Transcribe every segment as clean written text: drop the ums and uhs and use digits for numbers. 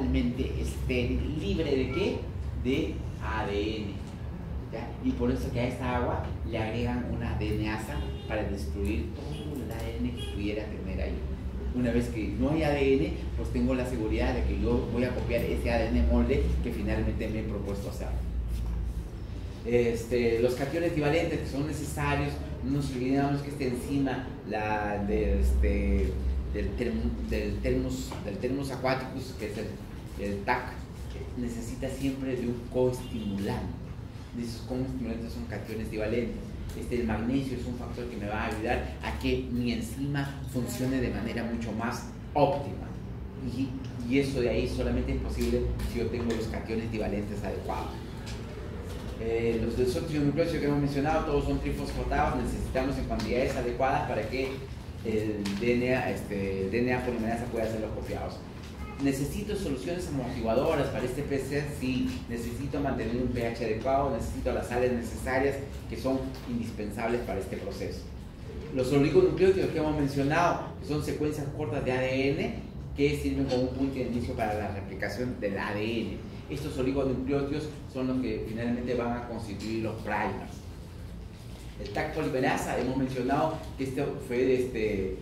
totalmente estéril, libre de ¿qué? De ADN. ¿Ya? Y por eso que a esta agua le agregan una DNasa para destruir todo el ADN que pudiera tener ahí. Una vez que no hay ADN, pues tengo la seguridad de que yo voy a copiar ese ADN molde que finalmente me he propuesto hacer. Los cationes divalentes que son necesarios, no nos olvidamos que esta enzima, del Thermus aquaticus, que es el TAC, necesita siempre de un coestimulante. Esos coestimulantes son cationes divalentes. El magnesio es un factor que me va a ayudar a que mi enzima funcione de manera mucho más óptima. Y eso de ahí solamente es posible si yo tengo los cationes divalentes adecuados. Los desoxirribonucleósidos que hemos mencionado, todos son trifosfatados, necesitamos en cantidades adecuadas para que el DNA polimerasa pueda ser los copiados. ¿Necesito soluciones amortiguadoras para este PCR? Sí. Necesito mantener un pH adecuado, necesito las sales necesarias que son indispensables para este proceso. Los oligonucleótidos que hemos mencionado, que son secuencias cortas de ADN que sirven como un punto de inicio para la replicación del ADN. Estos oligonucleótidos son los que finalmente van a constituir los primers. El TAC polimerasa, hemos mencionado que fue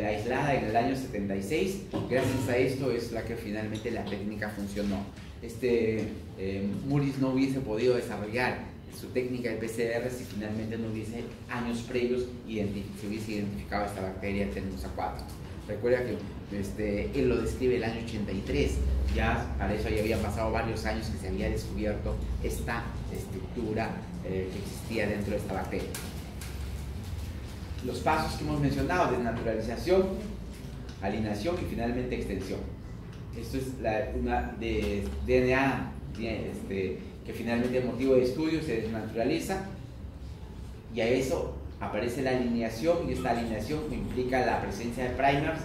aislada en el año 76. Gracias a esto es la que finalmente la técnica funcionó. Muris no hubiese podido desarrollar su técnica de PCR si finalmente no hubiese años previos se hubiese identificado esta bacteria Thermus aquaticus. Recuerda que él lo describe el año 83, ya para eso ya habían pasado varios años que se había descubierto esta estructura que existía dentro de esta bacteria. Los pasos que hemos mencionado: desnaturalización, alienación y finalmente extensión. Esto es una de DNA que finalmente el motivo de estudio se desnaturaliza y a eso aparece la alineación, y esta alineación implica la presencia de primers,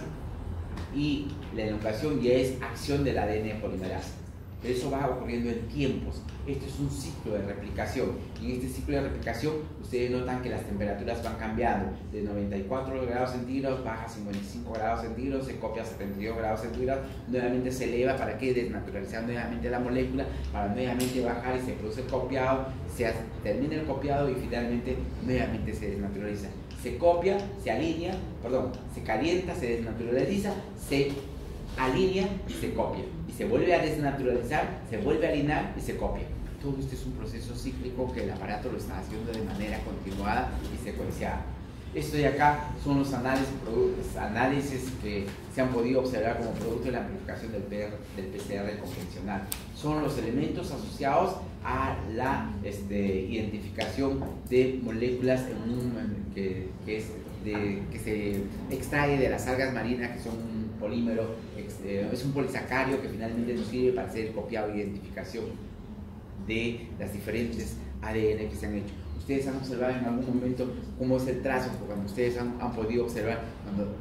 y la elongación ya es acción del ADN polimerasa. Pero eso va ocurriendo en tiempos. Esto es un ciclo de replicación, y en este ciclo de replicación ustedes notan que las temperaturas van cambiando. De 94 grados centígrados baja a 55 grados centígrados, se copia a 72 grados centígrados, nuevamente se eleva para que desnaturalizar nuevamente la molécula, para nuevamente bajar y se produce el copiado, se termina el copiado y finalmente nuevamente se desnaturaliza. Se copia, se alinea, se calienta, se desnaturaliza, se alinea y se copia. Y se vuelve a desnaturalizar, se vuelve a alinear y se copia. Todo esto es un proceso cíclico que el aparato lo está haciendo de manera continuada y secuenciada. Esto de acá son los análisis que se han podido observar como producto de la amplificación del PCR convencional. Son los elementos asociados a la identificación de moléculas que se extrae de las algas marinas, que son un polímero, es un polisacario que finalmente nos sirve para hacer el copiado e identificación de las diferentes ADN que se han hecho. Ustedes han observado en algún momento cómo es el trazo, porque cuando ustedes han podido observar, cuando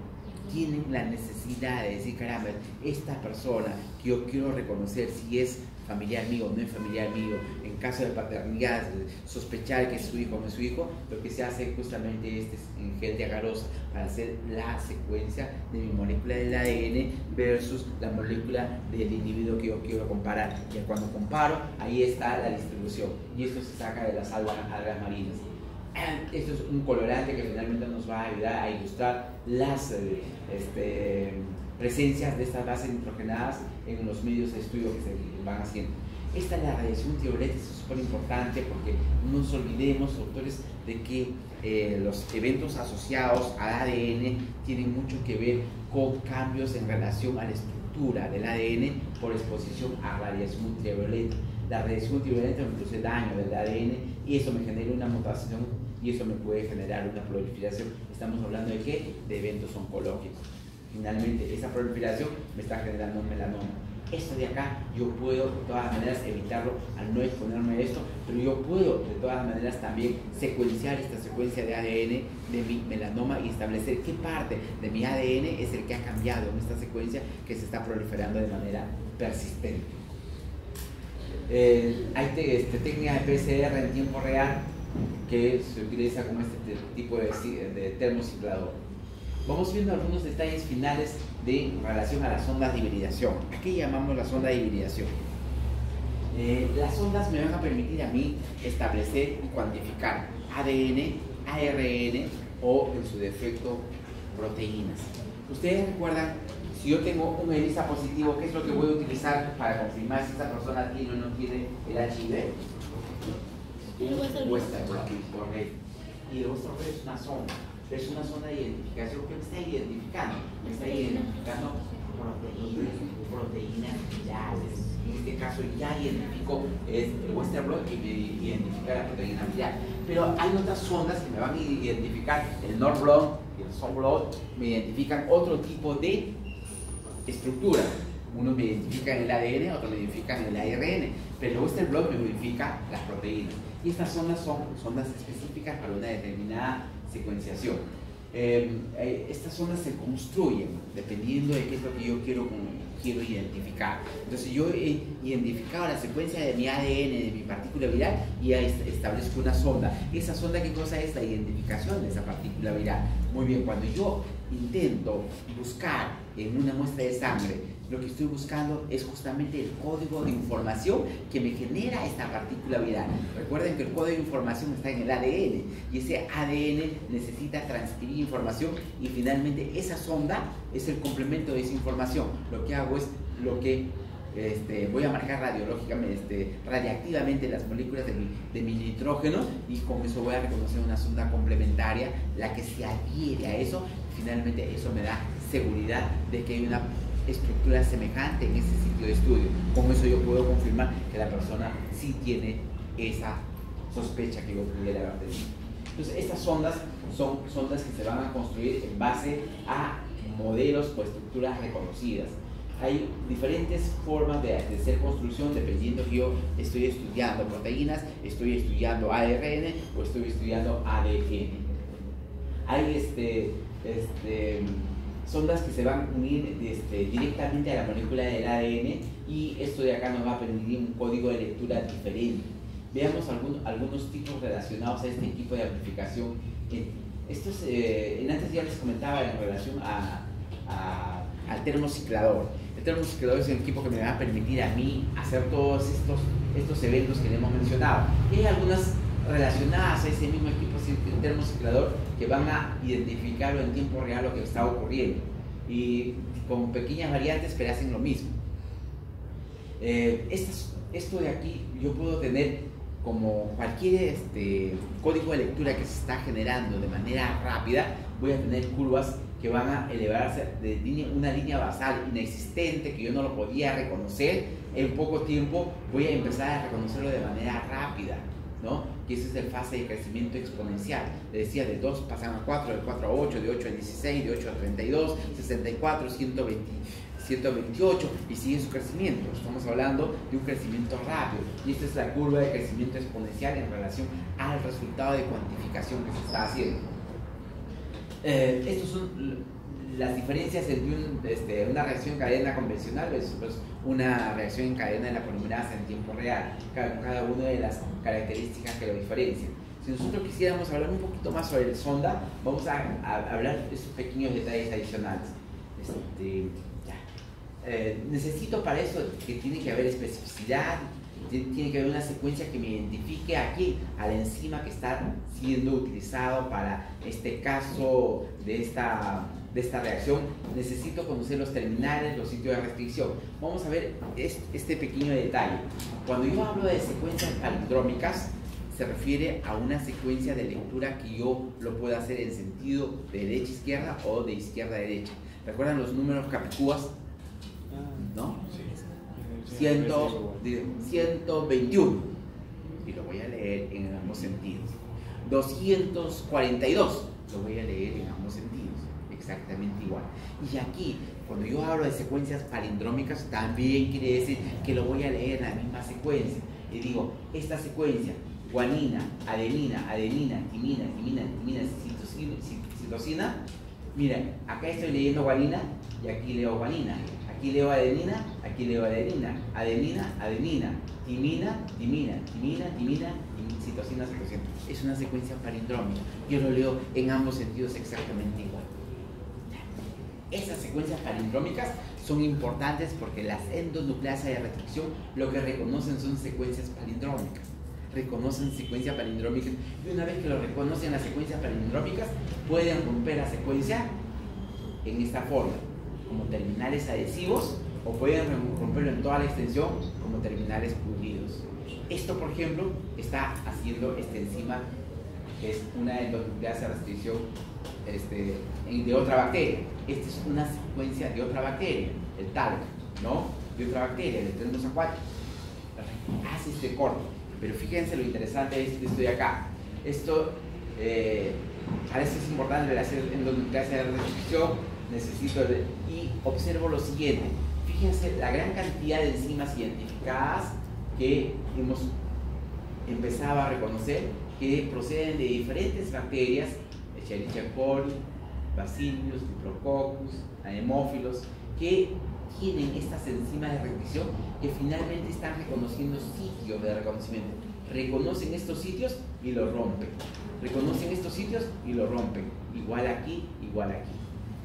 tienen la necesidad de decir, caramba, esta persona que yo quiero reconocer si es familiar mío o no es familiar mío, en caso de paternidad, sospechar que es su hijo o no es su hijo, lo que se hace justamente es en gel de agarosa para hacer la secuencia de mi molécula del ADN versus la molécula del individuo que yo quiero comparar. Y cuando comparo, ahí está la distribución, y esto se saca de las algas marinas. Esto es un colorante que finalmente nos va a ayudar a ilustrar las presencias de estas bases nitrogenadas en los medios de estudio que se van haciendo. Esta es la radiación ultravioleta, es súper importante porque no nos olvidemos, doctores, de que los eventos asociados al ADN tienen mucho que ver con cambios en relación a la estructura del ADN por exposición a radiación ultravioleta. La radiación ultravioleta me produce daño del ADN y eso me genera una mutación y eso me puede generar una proliferación. Estamos hablando de ¿qué? De eventos oncológicos. Finalmente, esa proliferación me está generando un melanoma. Esto de acá, yo puedo de todas maneras evitarlo al no exponerme a esto, pero yo puedo de todas maneras también secuenciar esta secuencia de ADN de mi melanoma y establecer qué parte de mi ADN es el que ha cambiado en esta secuencia que se está proliferando de manera persistente. Hay técnicas de PCR en tiempo real que se utiliza con este tipo de termociclador. Vamos viendo algunos detalles finales en relación a las ondas de hibridación. ¿A qué llamamos las ondas de hibridación? Las ondas me van a permitir a mí establecer y cuantificar ADN, ARN o, en su defecto, proteínas. Ustedes recuerdan, si yo tengo un ELISA positivo, ¿qué es lo que voy a utilizar para confirmar si esta persona tiene o no tiene el HIV? Western blot, correcto. Y el Western blot es una sonda. Es una sonda de identificación que me está identificando. Me está identificando proteínas virales. En este caso ya identifico el Western blot que me identifica la proteína viral. Pero hay otras sondas que me van a identificar, el North blot y el South blot me identifican otro tipo de estructura. Unos me identifican el ADN, otros me identifican el ARN, pero el Western blot me identifica las proteínas. Y estas sondas son sondas específicas para una determinada secuenciación. Estas sondas se construyen dependiendo de qué es lo que yo quiero identificar. Entonces yo he identificado la secuencia de mi ADN, de mi partícula viral, y establezco una sonda. ¿Esa sonda qué cosa es? La identificación de esa partícula viral. Muy bien, cuando yo intento buscar en una muestra de sangre, lo que estoy buscando es justamente el código de información que me genera esta partícula viral. Recuerden que el código de información está en el ADN y ese ADN necesita transcribir información y finalmente esa sonda es el complemento de esa información. Lo que hago es voy a marcar radiactivamente las moléculas de mi nitrógeno y con eso voy a reconocer una sonda complementaria, la que se adhiere a eso. Finalmente eso me da seguridad de que hay una estructura semejante en ese sitio de estudio. Con eso yo puedo confirmar que la persona sí tiene esa sospecha que yo pudiera haber tenido. Entonces estas sondas son sondas que se van a construir en base a modelos o estructuras reconocidas. Hay diferentes formas de hacer construcción dependiendo que yo estoy estudiando proteínas, estoy estudiando ARN o estoy estudiando ADN. Hay sondas que se van a unir directamente a la molécula del ADN y esto de acá nos va a permitir un código de lectura diferente. Veamos algunos tipos relacionados a este equipo de amplificación. Antes ya les comentaba en relación al termociclador. El termociclador es el equipo que me va a permitir a mí hacer todos estos eventos que le hemos mencionado. Y hay algunas relacionadas a ese mismo equipo termociclador que van a identificarlo en tiempo real lo que está ocurriendo y con pequeñas variantes pero hacen lo mismo. Esto de aquí yo puedo tener como cualquier código de lectura que se está generando de manera rápida. Voy a tener curvas que van a elevarse de una línea basal inexistente que yo no lo podía reconocer. En poco tiempo voy a empezar a reconocerlo de manera rápida, ¿no? Que esa es el fase de crecimiento exponencial. Le decía, de 2 pasan a 4, de 4 a 8, de 8 a 16, de 8 a 32, 64, 120, 128 y sigue su crecimiento. Estamos hablando de un crecimiento rápido y esta es la curva de crecimiento exponencial en relación al resultado de cuantificación que se está haciendo. Estas son las diferencias entre una reacción en cadena convencional versus una reacción en cadena de la polimerasa en tiempo real, cada una de las características que lo diferencian. Si nosotros quisiéramos hablar un poquito más sobre el sonda, vamos a hablar de esos pequeños detalles adicionales. Necesito para eso que tiene que haber especificidad, tiene que haber una secuencia que me identifique aquí a la enzima que está siendo utilizado para este caso de esta reacción. Necesito conocer los terminales, los sitios de restricción. Vamos a ver este pequeño detalle. Cuando yo hablo de secuencias palindrómicas, se refiere a una secuencia de lectura que yo lo puedo hacer en sentido de derecha a izquierda o de izquierda a derecha. ¿Recuerdan los números capicúas? ¿No? Sí. 121 y lo voy a leer en ambos sentidos. 242 lo voy a leer en ambos sentidos, exactamente igual. Y aquí, cuando yo hablo de secuencias palindrómicas, también quiere decir que lo voy a leer en la misma secuencia. Y digo, esta secuencia, guanina, adenina, adenina, timina, timina, timina, citosina. Mira, acá estoy leyendo guanina y aquí leo guanina. Aquí leo adenina, aquí leo adenina, adenina, adenina, timina, timina, timina, timina, citosina, citosina. Es una secuencia palindrómica. Yo lo leo en ambos sentidos exactamente igual. Esas secuencias palindrómicas son importantes porque las endonucleasas de restricción lo que reconocen son secuencias palindrómicas. Reconocen secuencias palindrómicas y una vez que lo reconocen las secuencias palindrómicas pueden romper la secuencia en esta forma, como terminales adhesivos, o pueden romperlo en toda la extensión como terminales pulidos. Esto, por ejemplo, está haciendo esta enzima, que es una endonucleasa de restricción de otra bacteria. Esta es una secuencia de otra bacteria, el talc, ¿no? De otra bacteria, el Estreptococcus aquaticus. Hace este corte. Pero fíjense lo interesante es esto de acá. Esto, a veces es importante ver hacer endonucleasa de restricción. Y observo lo siguiente. Fíjense la gran cantidad de enzimas identificadas que hemos empezado a reconocer que proceden de diferentes bacterias, Escherichia coli, Bacillus, Diplococcus, Anemófilos, que tienen estas enzimas de restricción que finalmente están reconociendo sitios de reconocimiento. Reconocen estos sitios y los rompen. Reconocen estos sitios y los rompen. Igual aquí, igual aquí.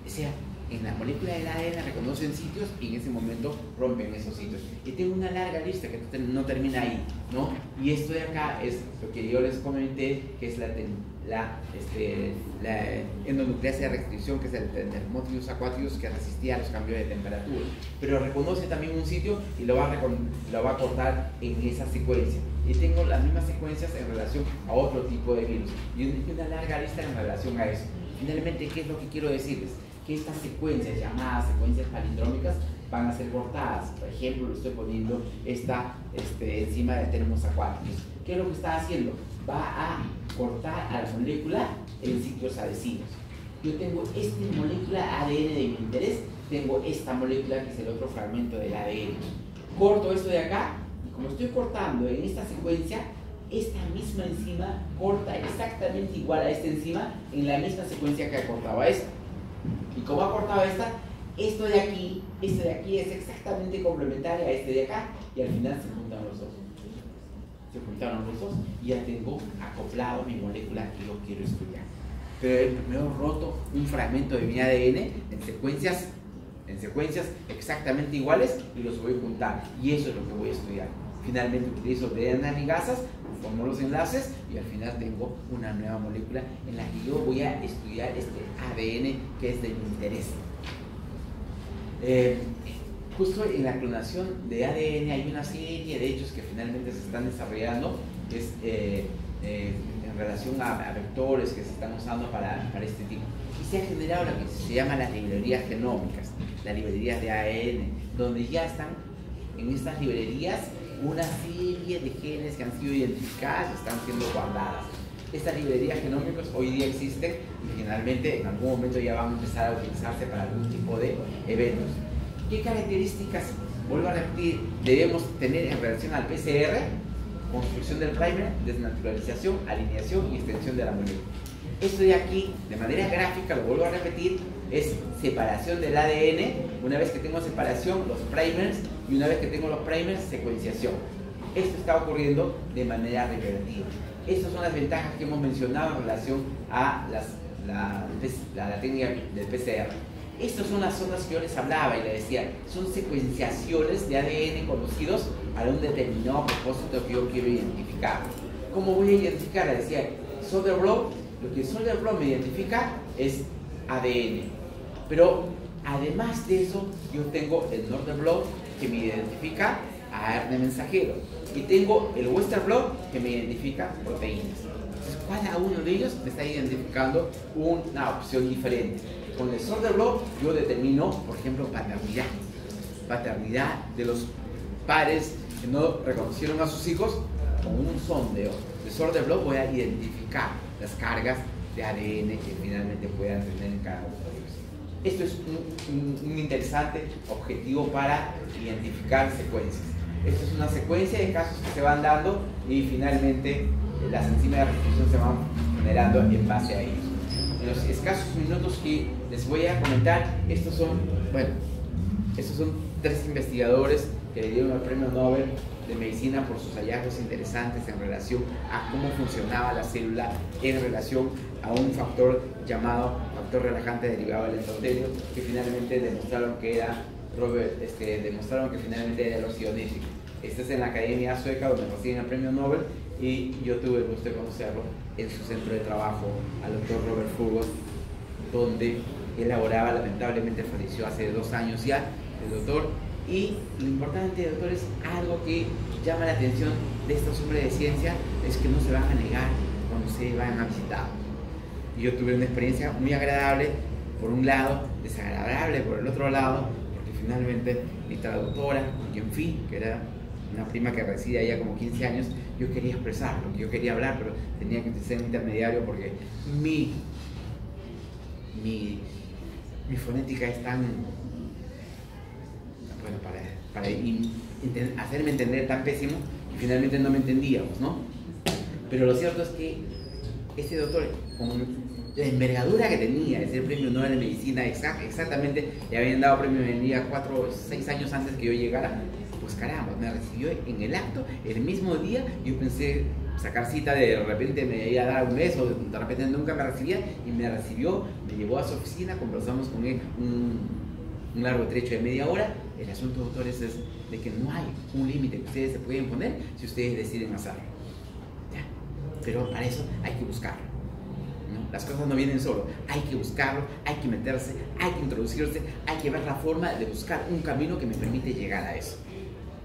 O sea, en la molécula del ADN reconocen sitios y en ese momento rompen esos sitios. Y tengo una larga lista que no termina ahí, ¿no? Y esto de acá es lo que yo les comenté, que es la endonucleasa de restricción, que es el Thermophilus aquaticus, que resistía a los cambios de temperatura. Pero reconoce también un sitio y lo va a cortar en esa secuencia. Y tengo las mismas secuencias en relación a otro tipo de virus. Y una larga lista en relación a eso. Finalmente, ¿qué es lo que quiero decirles? Que estas secuencias, llamadas secuencias palindrómicas, van a ser cortadas. Por ejemplo, le estoy poniendo esta enzima de Thermophilus aquaticus. ¿Qué es lo que está haciendo? Va a cortar a la molécula en sitios adhesivos. Yo tengo esta molécula ADN de mi interés, tengo esta molécula que es el otro fragmento del ADN. Corto esto de acá, y como estoy cortando en esta secuencia, esta misma enzima corta exactamente igual a esta enzima en la misma secuencia que ha cortado a esta. Y como ha cortado esta, esto de aquí es exactamente complementario a este de acá, y al final se juntan los dos. Se juntaron los dos y ya tengo acoplado mi molécula que yo quiero estudiar. Pero primero roto un fragmento de mi ADN en secuencias exactamente iguales y los voy a juntar. Y eso es lo que voy a estudiar. Finalmente utilizo DNA ligasas, formo los enlaces y al final tengo una nueva molécula en la que yo voy a estudiar este ADN que es de mi interés. Justo en la clonación de ADN hay una serie de hechos que finalmente se están desarrollando, que es en relación a vectores que se están usando para este tipo. Y se ha generado lo que se llama las librerías genómicas, las librerías de ADN, donde ya están en estas librerías una serie de genes que han sido identificadas y están siendo guardadas. Estas librerías genómicas hoy día existen y finalmente en algún momento ya van a empezar a utilizarse para algún tipo de eventos. ¿Qué características, vuelvo a repetir, debemos tener en relación al PCR? Construcción del primer, desnaturalización, alineación y extensión de la molécula. Esto de aquí, de manera gráfica, lo vuelvo a repetir, es separación del ADN. Una vez que tengo separación, los primers, y una vez que tengo los primers, secuenciación. Esto está ocurriendo de manera repetitiva. Estas son las ventajas que hemos mencionado en relación a la técnica del PCR. Estas son las zonas que yo les hablaba y les decía, son secuenciaciones de ADN conocidos para un determinado propósito que yo quiero identificar. ¿Cómo voy a identificar? Les decía, Soderblom, lo que Soderblom me identifica es ADN. Pero además de eso, yo tengo el Norderblom que me identifica ARN mensajero. Y tengo el Westerblot que me identifica proteínas. Entonces, cada uno de ellos me está identificando una opción diferente. Con el Soderblot yo determino, por ejemplo, paternidad. Paternidad de los padres que no reconocieron a sus hijos. Con un sondeo de Soderblot voy a identificar las cargas de ADN que finalmente puedan tener en cada uno de ellos. Esto es un interesante objetivo para identificar secuencias. Esto es una secuencia de casos que se van dando y finalmente las enzimas de restricción se van generando en base a ellos. En los escasos minutos que les voy a comentar, estos son 3 investigadores que le dieron el premio Nobel de Medicina por sus hallazgos interesantes en relación a cómo funcionaba la célula en relación a un factor llamado factor relajante derivado del endotelio, que finalmente demostraron que finalmente era el óxido nítrico. Este es en la Academia Sueca, donde reciben el premio Nobel, y yo tuve el gusto de conocerlo en su centro de trabajo, al doctor Robert Furgos, donde elaboraba, lamentablemente falleció hace 2 años ya, el doctor. Y lo importante, doctor, es algo que llama la atención de estos hombres de ciencia, es que no se van a negar cuando ustedes vayan a visitar. Y yo tuve una experiencia muy agradable, por un lado, desagradable por el otro lado, porque finalmente mi traductora, en fin, que era una prima que reside allá como 15 años, yo quería expresar lo que yo quería hablar, pero tenía que ser un intermediario porque mi fonética es tan, bueno, para hacerme entender tan pésimo, y finalmente no me entendíamos, ¿no? Pero lo cierto es que este doctor, con la envergadura que tenía de ser premio Nobel de Medicina, exactamente le habían dado premio de medicina 4 o 6 años antes que yo llegara, pues caramba, me recibió en el acto, el mismo día. Yo pensé sacar cita, de repente me iba a dar un mes, o de repente nunca me recibía, y me recibió, me llevó a su oficina, conversamos con él un largo trecho de media hora. El asunto, doctores, es de que no hay un límite que ustedes se pueden poner si ustedes deciden hacerlo, ¿ya? Pero para eso hay que buscarlo, ¿no? Las cosas no vienen solo, hay que buscarlo, hay que meterse, hay que introducirse, hay que ver la forma de buscar un camino que me permite llegar a eso.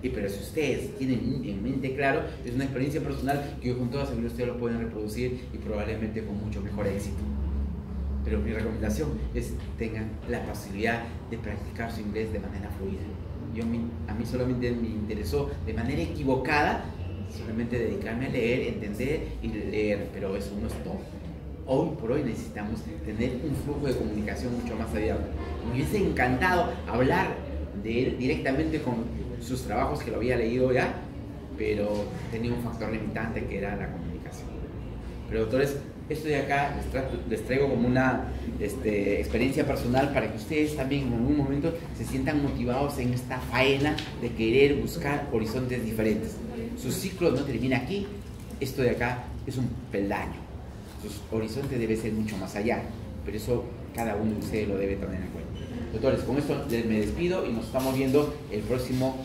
Pero si ustedes tienen en mente claro, es una experiencia personal que yo con toda seguridad ustedes lo pueden reproducir, y probablemente con mucho mejor éxito. Pero mi recomendación es tengan la posibilidad de practicar su inglés de manera fluida. A mí solamente me interesó de manera equivocada solamente dedicarme a leer, entender y leer, pero eso no es todo. Hoy por hoy necesitamos tener un flujo de comunicación mucho más abierto. Me hubiese encantado hablar de él directamente con sus trabajos, que lo había leído ya, pero tenía un factor limitante que era la comunicación. Pero doctores, esto de acá les traigo como una experiencia personal para que ustedes también en algún momento se sientan motivados en esta faena de querer buscar horizontes diferentes. Su ciclo no termina aquí, esto de acá es un peldaño. Sus horizontes debe ser mucho más allá, pero eso cada uno de ustedes lo debe tener en cuenta. Doctores, con esto me despido y nos estamos viendo el próximo